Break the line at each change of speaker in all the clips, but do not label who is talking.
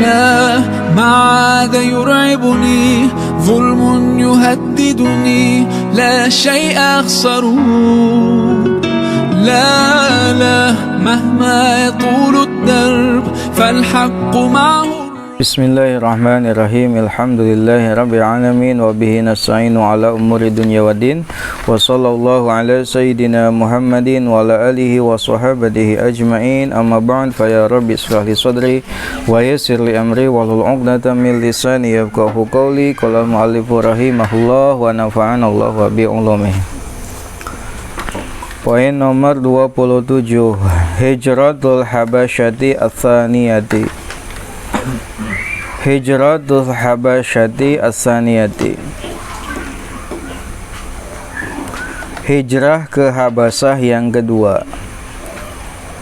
لا ما عاد يرعبني ظلم يهددني لا شيء أخسره لا مهما يطول الدرب فالحق معه.
Bismillahirrahmanirrahim. Alhamdulillahirabbil alamin wa bihi nasta'inu ala umuri dunya waddin. Wa sallallahu ala sayyidina Muhammadin wa ala alihi wa sahbihi ajmain. Amma ba'd, fa ya rabbi ishrah li sadri wa yassir li amri wahlul 'uqdatam min lisani yafqahu qawli. Qala al-mu'allifu rahimahullah wa nafa'ana Allah wa bi ulumihi. Poin nomor 27, Hijratul Habasyati Ats-Tsaniyati. Hijratul Habasyati Ats-Tsaniyati, hijrah ke Habasyah yang kedua.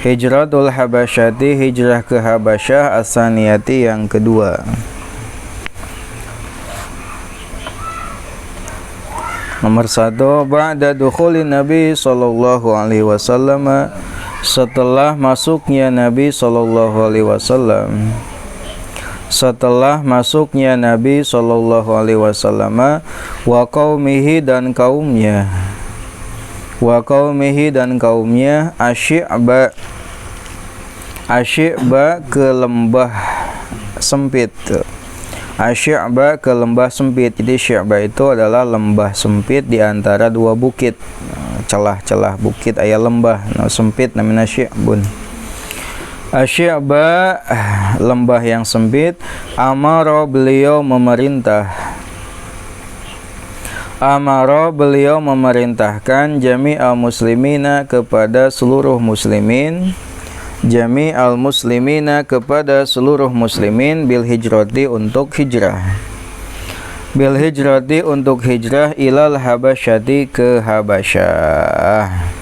Hijratul Habasyati, hijrah ke Habasyah Ats-Tsaniyati yang kedua. Nomor 1, ba'da dukhulin Nabi sallallahu alaihi wasallam, setelah masuknya Nabi sallallahu alaihi wasallam. Setelah masuknya Nabi sallallahu alaihi wasallam, wa qaumihi dan kaumnya, wa qaumihi dan kaumnya, Asyi'ba ke lembah sempit. Asyi'ba ke lembah sempit. Jadi Syi'ba itu adalah lembah sempit di antara dua bukit, celah-celah bukit aya lembah sempit namanya Syi'bun. Asyi'ba, lembah yang sempit. Amara, beliau memerintah. Amara, beliau memerintahkan jami'al muslimina, kepada seluruh muslimin. Jami'al muslimina, kepada seluruh muslimin, bil hijrati, untuk hijrah. Bil hijrati, untuk hijrah, ilal habasyati, ke Habasyah.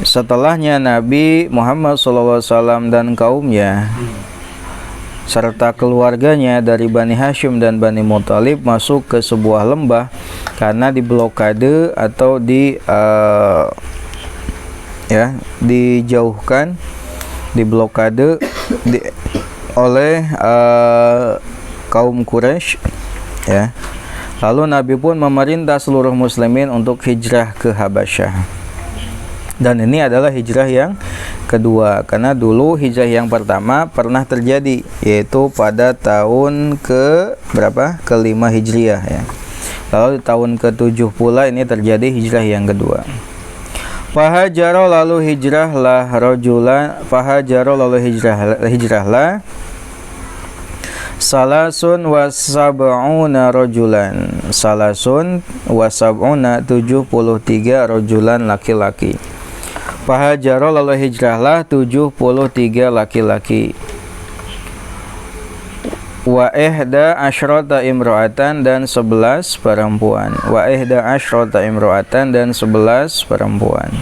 Setelahnya Nabi Muhammad SAW dan kaumnya serta keluarganya dari Bani Hashim dan Bani Muthalib masuk ke sebuah lembah karena diblokade atau dijauhkan, diblokade oleh kaum Quraisy, ya. Lalu Nabi pun memerintah seluruh muslimin untuk hijrah ke Habasyah. Dan ini adalah hijrah yang kedua, karena dulu hijrah yang pertama pernah terjadi, yaitu pada tahun ke berapa? Ke-5 Hijriah, ya. Lalu di tahun ke-7 pula ini terjadi hijrah yang kedua. Fahajaro, lalu hijrahlah rajulan, fahajaro, lalu hijrahlah salasun wasab'una rajulan. Salasun wasab'una, 73 rajulan, laki-laki. Fahajaro, lalu hijrahlah 73 laki-laki. Wa ihda asyrata imro'atan, dan 11 perempuan. Wa ihda asyrata imro'atan, dan 11 perempuan.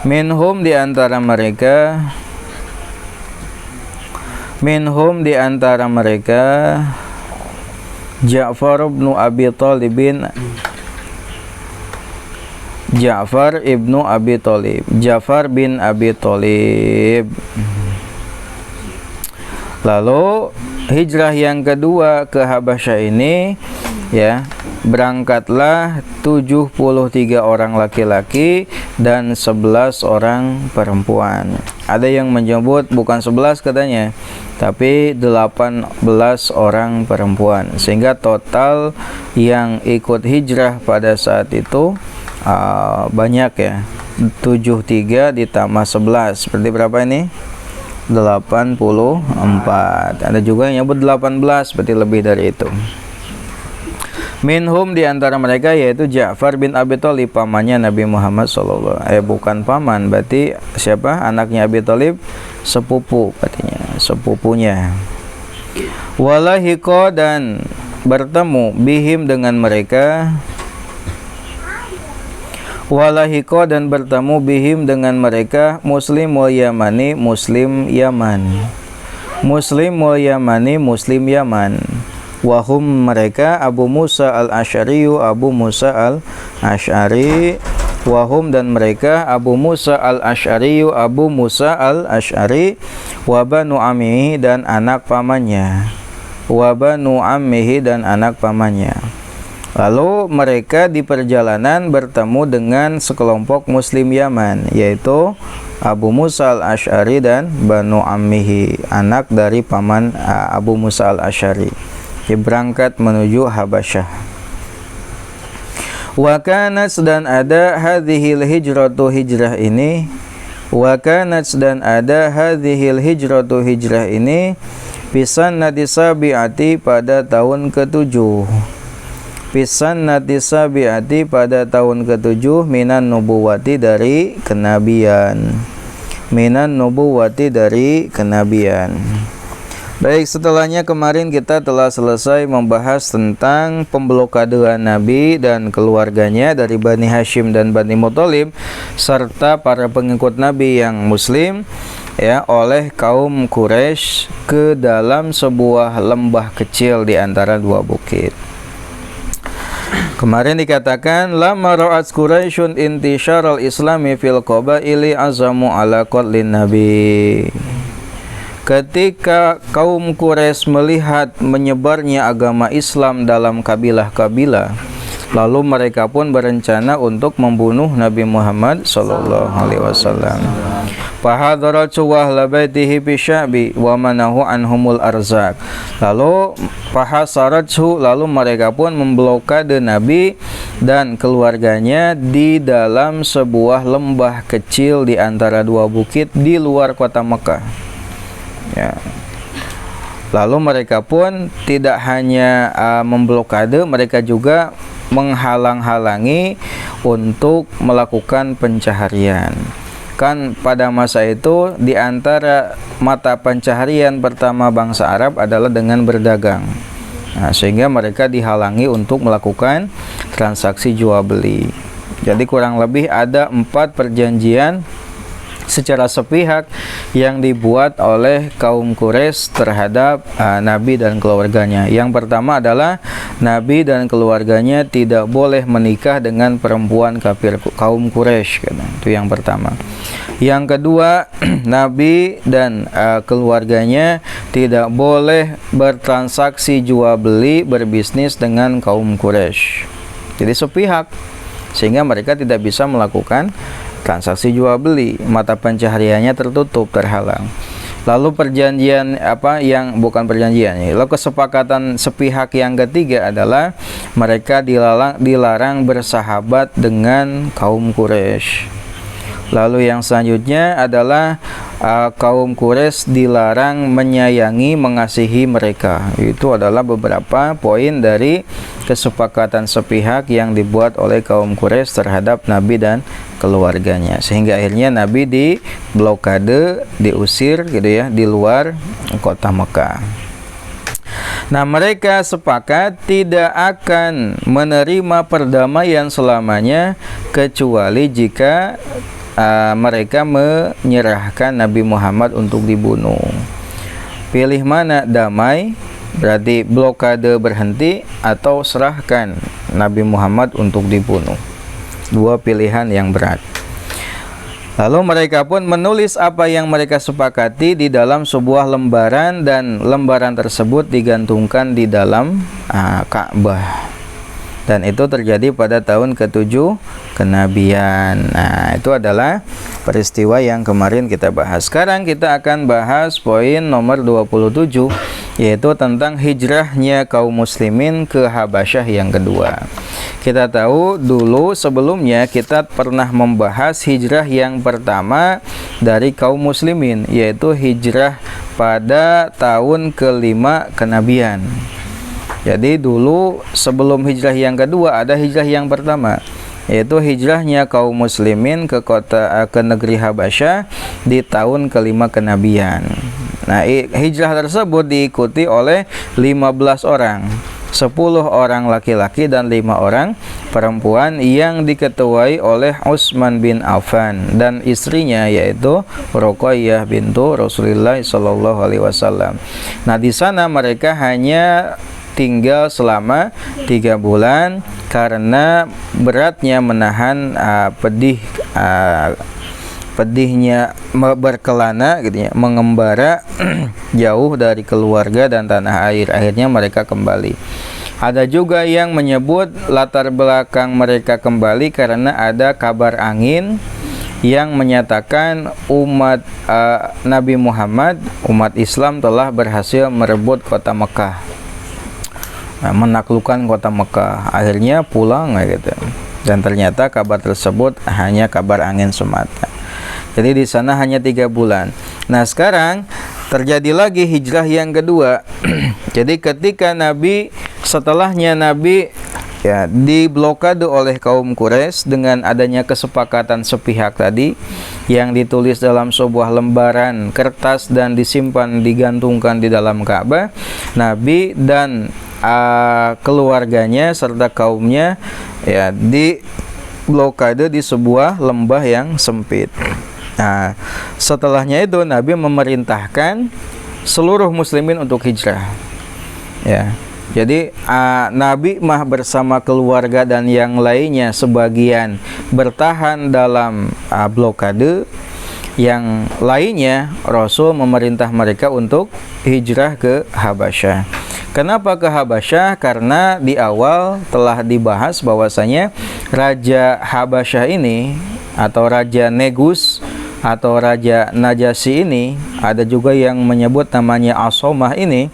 Minhum, di antara mereka, minhum, di antara mereka, Ja'far ibnu Abi Thalibin, Ja'far ibnu Abi Thalib, Ja'far bin Abi Thalib. Lalu hijrah yang kedua ke Habasyah ini, ya, berangkatlah 73 orang laki-laki dan 11 orang perempuan. Ada yang menyebut bukan 11 katanya, tapi 18 orang perempuan. Sehingga total yang ikut hijrah pada saat itu banyak, ya. 73 ditambah 11, berarti berapa ini? 84. Ada juga yang nyebut 18, berarti lebih dari itu. Minhum, di antara mereka, yaitu Ja'far bin Abi Thalib, pamannya Nabi Muhammad SAW. Bukan paman, berarti siapa? Anaknya Abi Thalib, sepupu, artinya sepupunya. Walahiqa, dan bertemu, bihim, dengan mereka. Walahiqa, dan bertemu, bihim, dengan mereka, Muslimul Yamani, Muslim Yaman. Muslimul Yamani, Muslim Yaman. Wahum, mereka, Abu Musa al-Asy'ari, Abu Musa al-Asy'ari, wahum dan mereka Abu Musa al-Asy'ari, Abu Musa al-Asy'ari, wa banu ammihi dan anak pamannya, wa banu ammihi dan anak pamannya. Lalu mereka di perjalanan bertemu dengan sekelompok muslim Yaman, yaitu Abu Musa al-Asy'ari dan banu ammihi, anak dari paman Abu Musa al-Asy'ari. Berangkat menuju Habasyah. Wa kanat dan ada hadhil hijratu hijrah ini, wa kanat dan ada hadhil hijratu hijrah ini pisan nati sabiati pada tahun ke-7. Pisan nati sabiati pada tahun ke-7 minan nubuwati dari kenabian. Minan nubuwati dari kenabian. Baik, setelahnya kemarin kita telah selesai membahas tentang pemblokadean Nabi dan keluarganya dari Bani Hashim dan Bani Muthalib serta para pengikut Nabi yang muslim ya oleh kaum Quraisy ke dalam sebuah lembah kecil di antara dua bukit. Kemarin dikatakan lamma ra'at Quraisyun intisyaral islami fil qabaili azamu ala qatlin nabi. Ketika kaum Quraisy melihat menyebarnya agama Islam dalam kabilah-kabilah, lalu mereka pun berencana untuk membunuh Nabi Muhammad sallallahu alaihi wasallam. Fahadarat wahla baitihi bi sya'bi wa manahu anhumul arzak. Lalu fahasarathu, lalu mereka pun memblokade Nabi dan keluarganya di dalam sebuah lembah kecil di antara dua bukit di luar kota Mekah. Ya. Lalu mereka pun tidak hanya memblokade, mereka juga menghalang-halangi untuk melakukan pencaharian. Kan pada masa itu di antara mata pencaharian pertama bangsa Arab adalah dengan berdagang. Nah, sehingga mereka dihalangi untuk melakukan transaksi jual beli. Jadi kurang lebih ada 4 perjanjian secara sepihak yang dibuat oleh kaum Quraisy terhadap Nabi dan keluarganya. Yang pertama adalah Nabi dan keluarganya tidak boleh menikah dengan perempuan kafir kaum Quraisy. Itu yang pertama. Yang kedua, Nabi dan keluarganya tidak boleh bertransaksi jual beli berbisnis dengan kaum Quraisy. Jadi sepihak, sehingga mereka tidak bisa melakukan transaksi jual beli, mata pencahariannya tertutup, terhalang. Lalu perjanjian lalu kesepakatan sepihak yang ketiga adalah mereka dilarang bersahabat dengan kaum Quraisy. Lalu yang selanjutnya adalah kaum Quraisy dilarang menyayangi, mengasihi mereka. Itu adalah beberapa poin dari kesepakatan sepihak yang dibuat oleh kaum Quraisy terhadap Nabi dan keluarganya. Sehingga akhirnya Nabi diblokade, diusir gitu ya di luar kota Mekah. Nah, mereka sepakat tidak akan menerima perdamaian selamanya kecuali jika mereka menyerahkan Nabi Muhammad untuk dibunuh. Pilih mana, damai berarti blokade berhenti, atau serahkan Nabi Muhammad untuk dibunuh. Dua pilihan yang berat. Lalu mereka pun menulis apa yang mereka sepakati di dalam sebuah lembaran, dan lembaran tersebut digantungkan di dalam Ka'bah. Dan itu terjadi pada tahun ke-7 kenabian. Nah, itu adalah peristiwa yang kemarin kita bahas. Sekarang kita akan bahas poin nomor 27, yaitu tentang hijrahnya kaum muslimin ke Habasyah yang kedua. Kita tahu dulu sebelumnya kita pernah membahas hijrah yang pertama dari kaum muslimin, yaitu hijrah pada tahun ke-5 kenabian. Jadi dulu sebelum hijrah yang kedua ada hijrah yang pertama, yaitu hijrahnya kaum muslimin ke negeri Habasyah di tahun ke-5 kenabian. Nah, hijrah tersebut diikuti oleh 15 orang, 10 orang laki-laki dan 5 orang perempuan yang diketuai oleh Utsman bin Affan dan istrinya, yaitu Ruqayyah bintu Rasulullah sallallahu alaihi wasallam. Nah, di sana mereka hanya tinggal selama 3 bulan karena beratnya menahan pedihnya berkelana gitu ya, mengembara jauh dari keluarga dan tanah air. Akhirnya mereka kembali. Ada juga yang menyebut latar belakang mereka kembali karena ada kabar angin yang menyatakan umat Nabi Muhammad, umat Islam telah berhasil merebut kota Mekah, menaklukkan kota Mekah. Akhirnya pulang gitu. Dan ternyata kabar tersebut hanya kabar angin semata. Jadi di sana hanya 3 bulan. Nah, sekarang terjadi lagi hijrah yang kedua. Jadi ketika setelahnya Nabi ya diblokade oleh kaum Quraisy dengan adanya kesepakatan sepihak tadi yang ditulis dalam sebuah lembaran kertas dan disimpan digantungkan di dalam Ka'bah, Nabi dan keluarganya serta kaumnya ya diblokade di sebuah lembah yang sempit. Nah, setelahnya itu Nabi memerintahkan seluruh muslimin untuk hijrah. Ya. Jadi Nabi bersama keluarga dan yang lainnya sebagian bertahan dalam blokade, yang lainnya Rasul memerintah mereka untuk hijrah ke Habasyah. Kenapa ke Habasyah? Karena di awal telah dibahas bahwasanya Raja Habasyah ini atau Raja Negus atau Raja Najasyi ini, ada juga yang menyebut namanya Asomah ini,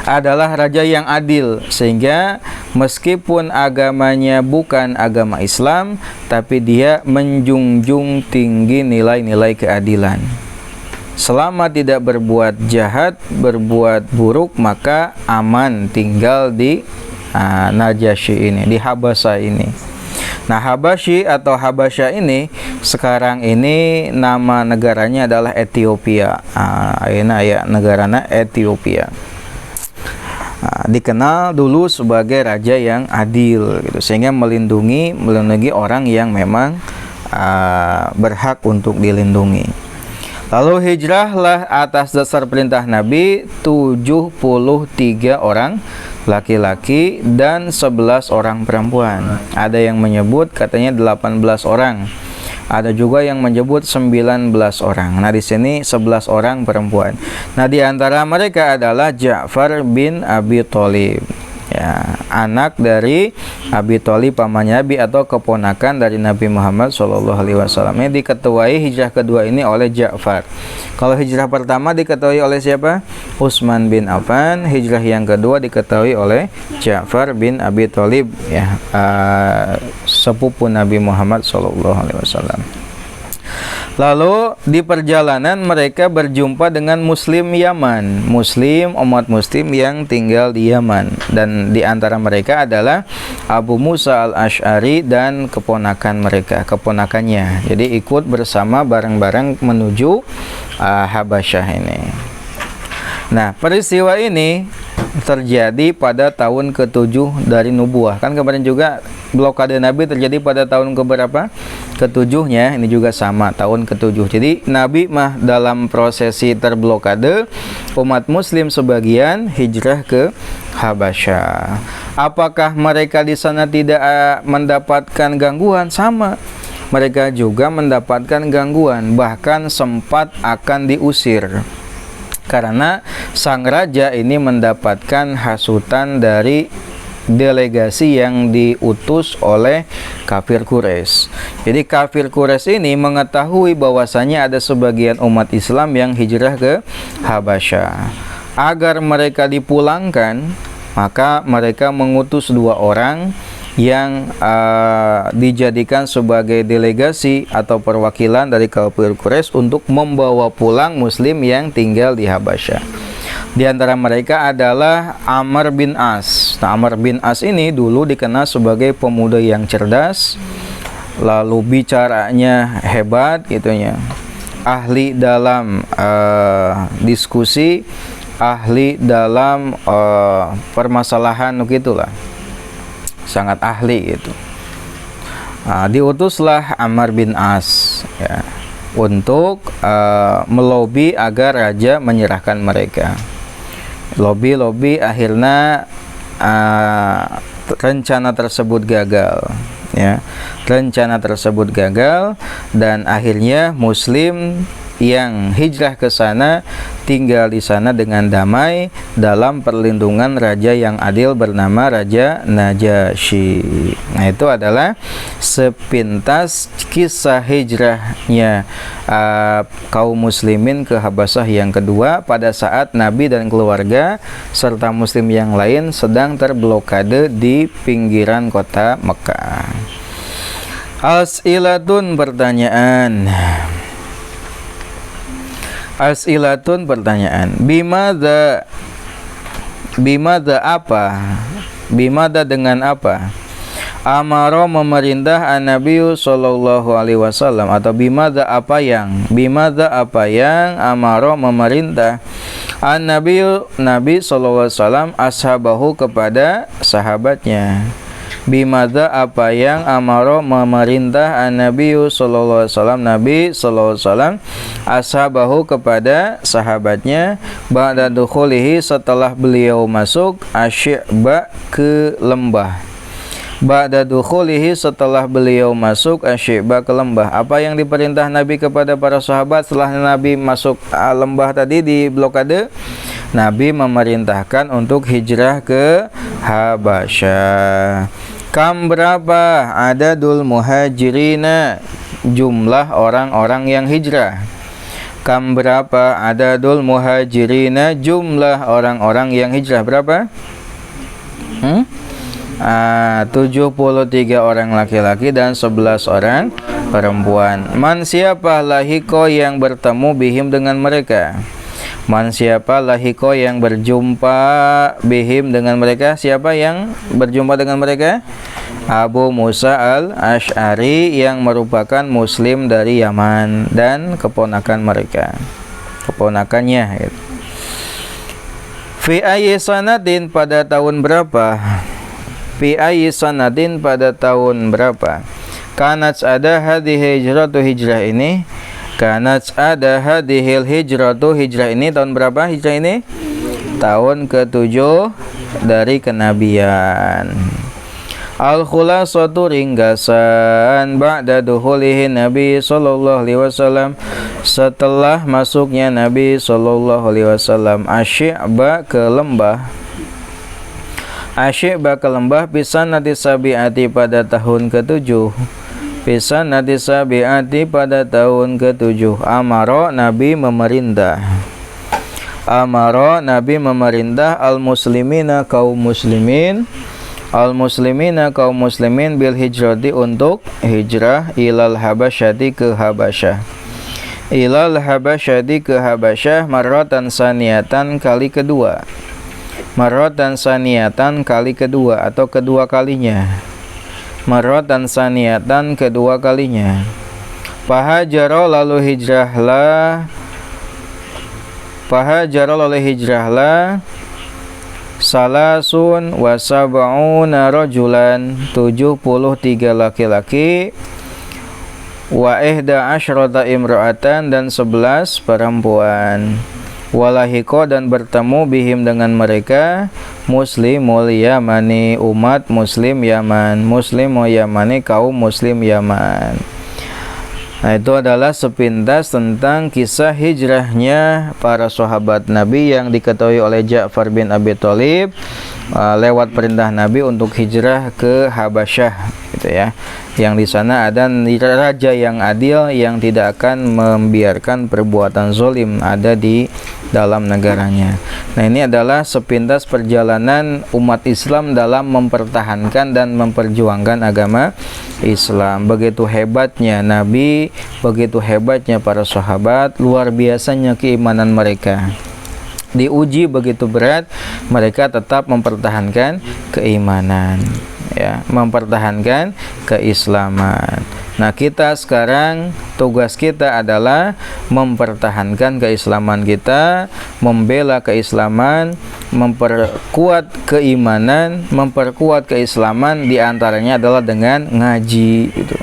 adalah raja yang adil, sehingga meskipun agamanya bukan agama Islam, tapi dia menjunjung tinggi nilai-nilai keadilan. Selama tidak berbuat jahat, berbuat buruk, maka aman tinggal di Najasyi ini, di Habasyah ini. Nah, Habasyi atau Habasyah ini sekarang ini nama negaranya adalah Ethiopia. Ayeuna aya negarana Ethiopia. Dikenal dulu sebagai raja yang adil gitu, sehingga melindungi orang yang memang berhak untuk dilindungi. Lalu hijrahlah atas dasar perintah Nabi 73 orang laki-laki dan 11 orang perempuan. Ada yang menyebut katanya 18 orang. Ada juga yang menyebut 19 orang. Nah, di sini 11 orang perempuan. Nah, di antara mereka adalah Ja'far bin Abi Thalib. Ya, anak dari Abi Thalib pamannya Nabi atau keponakan dari Nabi Muhammad SAW. Ini diketuai hijrah kedua ini oleh Ja'far. Kalau hijrah pertama diketuai oleh siapa? Utsman bin Affan. Hijrah yang kedua diketuai oleh Ja'far bin Abi Thalib, ya, sepupu Nabi Muhammad SAW. Lalu di perjalanan mereka berjumpa dengan Muslim Yaman, umat Muslim yang tinggal di Yaman, dan di antara mereka adalah Abu Musa al-Asy'ari dan keponakannya. Jadi ikut bersama bareng-bareng menuju Habasyah ini. Nah, peristiwa ini terjadi pada tahun ke-7 dari nubuah. Kan kemarin juga blokade Nabi terjadi pada tahun keberapa? Ke-7-nya, ini juga sama, tahun ke-7. Jadi Nabi dalam prosesi terblokade, umat muslim sebagian hijrah ke Habasyah. Apakah mereka di sana tidak mendapatkan gangguan? Sama. Mereka juga mendapatkan gangguan, bahkan sempat akan diusir. Karena sang raja ini mendapatkan hasutan dari delegasi yang diutus oleh kafir Quraisy. Jadi kafir Quraisy ini mengetahui bahwasanya ada sebagian umat Islam yang hijrah ke Habasyah. Agar mereka dipulangkan, maka mereka mengutus 2 orang yang dijadikan sebagai delegasi atau perwakilan dari kafir Quraisy untuk membawa pulang muslim yang tinggal di Habasyah. Di antara mereka adalah Amr bin As. Nah, Amr bin As ini dulu dikenal sebagai pemuda yang cerdas, lalu bicaranya hebat gitunya, ahli dalam diskusi, ahli dalam permasalahan begitulah, sangat ahli gitu. Diutuslah Amr bin As, ya, untuk melobi agar raja menyerahkan mereka. Lobi akhirnya rencana tersebut gagal, ya. Rencana tersebut gagal dan akhirnya muslim yang hijrah ke sana tinggal di sana dengan damai dalam perlindungan raja yang adil bernama Raja Najasyi. Nah, itu adalah sepintas kisah hijrahnya kaum muslimin ke Habasyah yang kedua pada saat Nabi dan keluarga serta muslim yang lain sedang terblokade di pinggiran kota Mekah. As'ilatun, pertanyaan. As'ilatun, pertanyaan. Bimada apa? Bimada dengan apa? Amaro, memerintah an-Nabi sallallahu alaihi wasallam, atau bimada apa yang amaro, memerintah an-Nabi, Nabi sallallahu alaihi wasallam, ashabahu, kepada sahabatnya. Bimada apa yang amaro, memerintah an-Nabi sallallahu alaihi wasallam, Nabi sallallahu alaihi wasallam, ashabahu, kepada sahabatnya, ba'da dukhulihi, setelah beliau masuk, asyi'ba, ke lembah. Ba'da dukhulihi, setelah beliau masuk, asyi'ba, ke lembah. Apa yang diperintah Nabi kepada para sahabat setelah Nabi masuk lembah tadi di blokade? Nabi memerintahkan untuk hijrah ke Habasyah. Kam, berapa? Adadul muhajirina, jumlah orang-orang yang hijrah. Kam, berapa? Adadul muhajirina, jumlah orang-orang yang hijrah. Berapa? 73 orang laki-laki dan 11 orang perempuan. Man, siapa? Lahiko, yang bertemu bihim, dengan mereka. Man, siapa? Lahiko, yang berjumpa bihim, dengan mereka. Siapa yang berjumpa dengan mereka? Abu Musa al-Asy'ari, yang merupakan muslim dari Yaman dan keponakan mereka, keponakannya. Fi ayyi sanadin, pada tahun berapa? Fi ayyi sanadin, pada tahun berapa? Kanat, ada hadhihi hijratu, hijrah ini. Kanat, ada hadhil hijratu, hijrah ini. Tahun berapa hijrah ini? Tahun ke-7 dari kenabian. Al-khulasatu, ringkasan. Ba'da dukhulihi Nabi sallallahu alaihi wasallam, setelah masuknya Nabi sallallahu alaihi wasallam, asyi'ba, ke lembah. Asyi'ba, ke lembah, bisanati sabi'ati, pada tahun ke-7. Bisanati sabi'ati, pada tahun ke-7. Amaro, Nabi memerintah. Amaro, Nabi memerintah al-muslimina, kaum muslimin. Al-muslimina, kaum muslimin, bil hijrati, untuk hijrah, ilal habasyati, ke Habasyah. Ilal habasyati, ke Habasyah, marratan saniyatan, kali kedua. Marratan saniyatan, kali kedua atau kedua kalinya. Marratan saniyatan, kedua kalinya. Fahajaro, lalu hijrahlah. Fahajaro, lalu hijrahlah. Salasun wa sab'una rajulan, 73 laki-laki. Wa ihda asyrata imra'atan, dan 11 perempuan. Walahiko, dan bertemu bihim, dengan mereka, muslimul Yamani, umat muslim Yaman. Muslimul Yamani, kaum muslim Yaman. Nah, itu adalah sepintas tentang kisah hijrahnya para sahabat Nabi yang diketahui oleh Ja'far bin Abi Thalib lewat perintah Nabi untuk hijrah ke Habasyah, gitu ya. Yang di sana ada raja yang adil yang tidak akan membiarkan perbuatan zalim ada di dalam negaranya. Nah, ini adalah sepintas perjalanan umat Islam dalam mempertahankan dan memperjuangkan agama Islam. Begitu hebatnya Nabi, begitu hebatnya para sahabat, luar biasanya keimanan mereka. Diuji begitu berat, mereka tetap mempertahankan keimanan, ya, mempertahankan keislaman. Nah, kita sekarang tugas kita adalah mempertahankan keislaman kita, membela keislaman, memperkuat keimanan, memperkuat keislaman, diantaranya adalah dengan ngaji, gitu.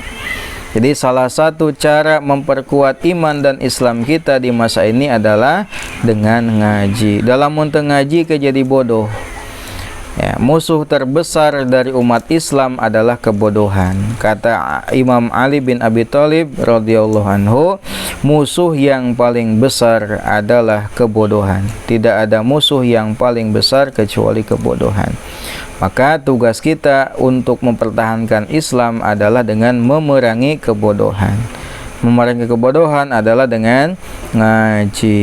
Jadi salah satu cara memperkuat iman dan Islam kita di masa ini adalah dengan ngaji. Dalam muntah ngaji kejadi bodoh. Ya, musuh terbesar dari umat Islam adalah kebodohan. Kata Imam Ali bin Abi Thalib radhiyallahu anhu, musuh yang paling besar adalah kebodohan. Tidak ada musuh yang paling besar kecuali kebodohan. Maka tugas kita untuk mempertahankan Islam adalah dengan memerangi kebodohan. Memerangi kebodohan adalah dengan ngaji.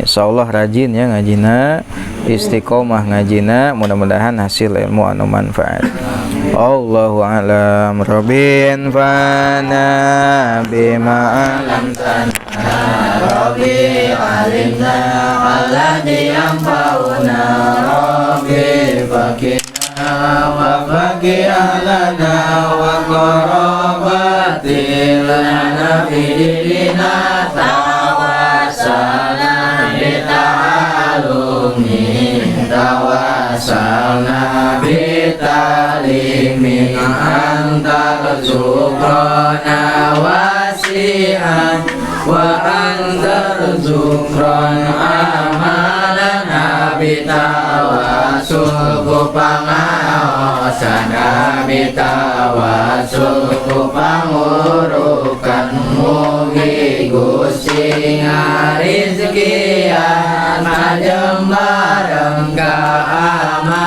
Insyaallah rajin ya ngajina, istiqomah ngajina, mudah-mudahan hasil ilmu anu manfaat. Allahu a'lam. Rabbin fana bima alamtana Rabbi alimna alladhi yanfa'una Rabbi fakina wa faqi ahlana wa qarabati lana bidina tawasalna bita'alumi tawasalna bitalimi antar zukrona wasi'an wa antar zukron amalana bitawasul kupangaosana bitawasul kupangurukan mugi Gusti ngarizkian majeng bareng ka amal